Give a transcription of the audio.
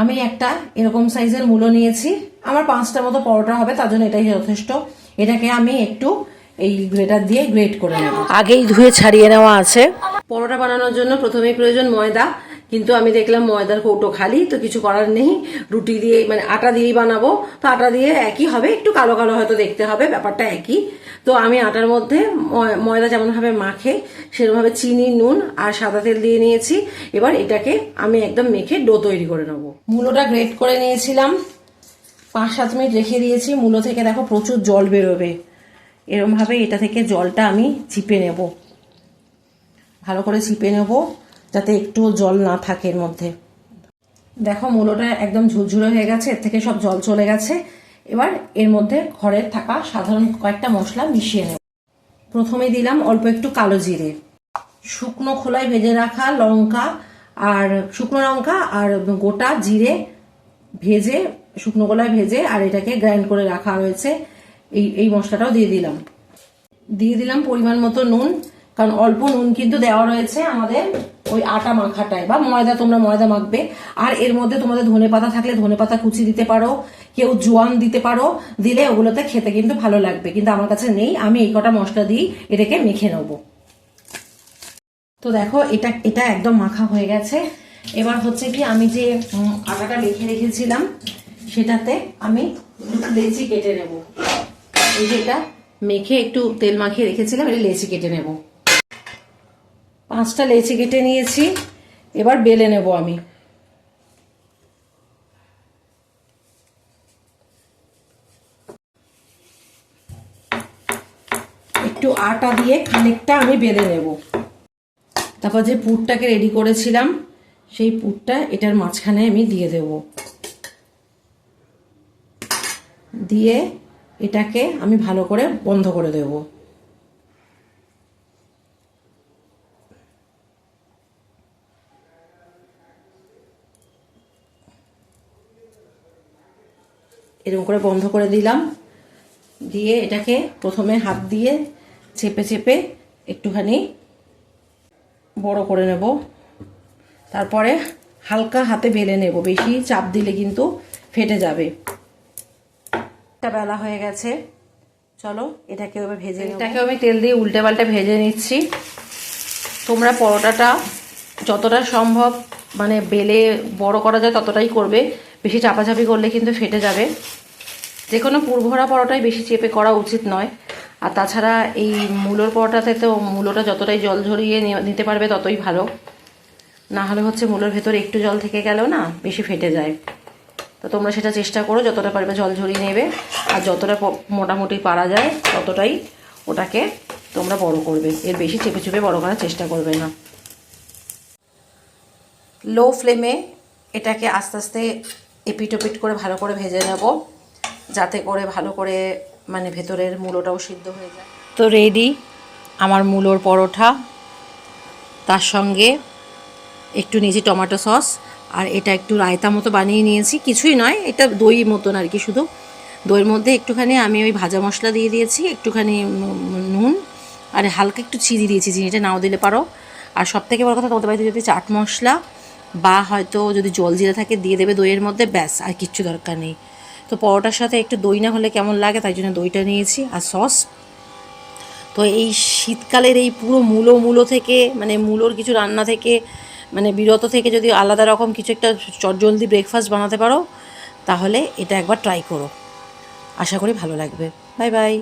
আমি একটা এরকম সাইজের মূলো নিয়েছি, আমার 5টা মতো পরোটা হবে, তার জন্য এটাই যথেষ্ট। এটাকে আমি একটু এই গ্রেটার দিয়ে গ্রেট করে নেব। আগেই ধুয়ে ছাড়িয়ে নেওয়া আছে। পরোটা বানানোর জন্য প্রথমেই প্রয়োজন ময়দা, কিন্তু আমি দেখলাম ময়দার কৌটো খালি, তো কিছু করার নেই, রুটি দিয়ে মানে আটা দিয়েই বানাবো। তো আটা দিয়ে একই হবে, একটু কালো কালো হয়তো দেখতে হবে, ব্যাপারটা একই। তো আমি আটার মধ্যে ময়দা যেমনভাবে মাখে সেরকমভাবে চিনি, নুন আর সাদা তেল দিয়ে নিয়েছি। এবার এটাকে আমি একদম মেখে ডো তৈরি করে নেব। মূলোটা গ্রেট করে নিয়েছিলাম, 5-7 মিনিট রেখে দিয়েছি। মূলো থেকে দেখো প্রচুর জল বেরোবে, এরমভাবে এটা থেকে জলটা আমি চিপে নেব, ভালো করে চিপে নেব যাতে একটু জল না থাকে এর মধ্যে। দেখো মূলোটা একদম ঝুরঝুরে হয়ে গেছে, এর থেকে সব জল চলে গেছে। এবার এর মধ্যে ঘরের থাকা সাধারণ কয়েকটা মশলা মিশিয়ে নেব। প্রথমে দিলাম অল্প একটু কালো জিরে, শুকনো খোলায় ভেজে রাখা লঙ্কা আর শুকনো লঙ্কা আর গোটা জিরে ভেজে শুকনো খোলায় ভেজে আর এটাকে গ্রাইন্ড করে রাখা হয়েছে, এই মশলাটাও দিয়ে দিলাম পরিমাণ মতো নুন, কারণ অল্প নুন কিন্তু দেওয়া রয়েছে আমাদের ওই আটা মাখাটায়, বা ময়দা তোমরা ময়দা মাখবে। আর এর মধ্যে তোমাদের ধনেপাতা থাকলে ধনেপাতা কুচি দিতে পারো, কেউ জোয়ান দিতে পারো, দিলে ওগুলোতে খেতে কিন্তু ভালো লাগবে, কিন্তু আমার কাছে নেই। আমি এই কটা মশলা দিয়ে এটাকে মেখে নেবো। তো দেখো এটা একদম মাখা হয়ে গেছে। এবার হচ্ছে কি আমি যে আটাটা মেখে রেখেছিলাম সেটাতে আমি লেচি কেটে নেব। এই যে এটা মেখে একটু তেল মাখিয়ে রেখেছিলাম, এটা লেচি কেটে নেব। 5টা লেচি কেটে নিয়েছি, এবার বেলে নেব আমি। একটু আটা দিয়ে খানিকটা আমি বেলে নেব। তারপর যে পুরটাকে রেডি করেছিলাম সেই পুরটা এটার মাঝখানে আমি দিয়ে দেব, দিয়ে এটাকে আমি ভালো করে বন্ধ করে দেব। এরকম করে বন্ধ করে দিলাম, দিয়ে এটাকে প্রথমে হাত দিয়ে চেপে চেপে একটুখানি বড় করে নেব, তারপরে হালকা হাতে বেলে নেব, বেশি চাপ দিলে কিন্তু ফেটে যাবে। একটা বেলা হয়ে গেছে, চলো এটাকে এবার ভেজে নেব। এটাকে আমি তেল দিয়ে উল্টে পাল্টে ভেজে নিচ্ছি। তোমরা পরোটাটা যতটা সম্ভব মানে বেলে বড় করা যায় ততটাই করবে, বেশি চাপাচাপি করলে কিন্তু ফেটে যাবে। যে কোনো পুরভরা পরোটাই বেশি চেপে করা উচিত নয়। আর তাছাড়া এই মূলোর পরোটাতে তো মূলোটা যতটাই জল ঝরিয়ে নিতে পারবে ততই ভালো, না হলে হচ্ছে মূলোর ভেতরে একটু জল থেকে গেলেও না বেশি ফেটে যায়। তো তোমরা সেটা চেষ্টা করো, যতটা পারবে জল ঝরিয়ে নেবে, আর যতটা মোটামুটি পারা যায় ততটাই ওটাকে তোমরা বড় করবে, এর বেশি চেপে চেপে বড় করার চেষ্টা করবে না। লো ফ্লেমে এটাকে আস্তে আস্তে এপিট ওপিট করে ভালো করে ভেজে নেব, যাতে করে ভালো করে মানে ভেতরের মূলোটাও সিদ্ধ হয়ে যায়। তো রেডি আমার মূলোর পরোটা, তার সঙ্গে একটু নিয়েছি টমেটো সস, আর এটা একটু রায়তা মতো বানিয়ে নিয়েছি, কিছুই নয়, এটা দই মতন আর কি, শুধু দইয়ের মধ্যে একটুখানি আমি ওই ভাজা মশলা দিয়ে দিয়েছি, একটুখানি নুন আর হালকা একটু চিনি দিয়েছি, চিনিটা নাও দিলে পারো। আর সবথেকে বড় কথা, তোমাদের বাড়িতে যদি চাট মশলা বা হয়তো যদি জলজিরা থাকে দিয়ে দেবে দইয়ের মধ্যে, ব্যাস আর কিচ্ছু দরকার নেই। তো পরোটার সাথে একটু দই না হলে কেমন লাগে, তাই জন্য দইটা নিয়েছি আর সস। তো এই শীতকালের এই পুরো মূলো থেকে মানে মূলোর কিছু রান্না থেকে মানে বিরত থেকে যদি আলাদা রকম কিছু একটা চটজলদি ব্রেকফাস্ট বানাতে পারো তাহলে এটা একবার ট্রাই করো, আশা করি ভালো লাগবে। Bye bye.